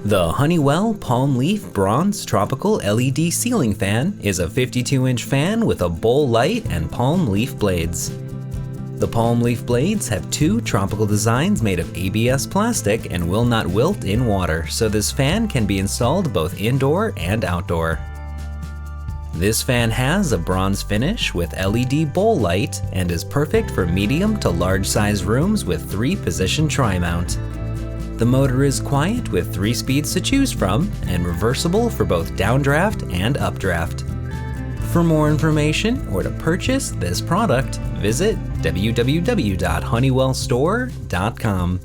The Honeywell Palm Leaf Bronze Tropical LED Ceiling Fan is a 52-inch fan with a bowl light and palm leaf blades. The palm leaf blades have two tropical designs made of ABS plastic and will not wilt in water, so this fan can be installed both indoor and outdoor. This fan has a bronze finish with LED bowl light and is perfect for medium to large size rooms with 3-position tri-mount. The motor is quiet with 3 speeds to choose from and reversible for both downdraft and updraft. For more information or to purchase this product, visit www.honeywellstore.com.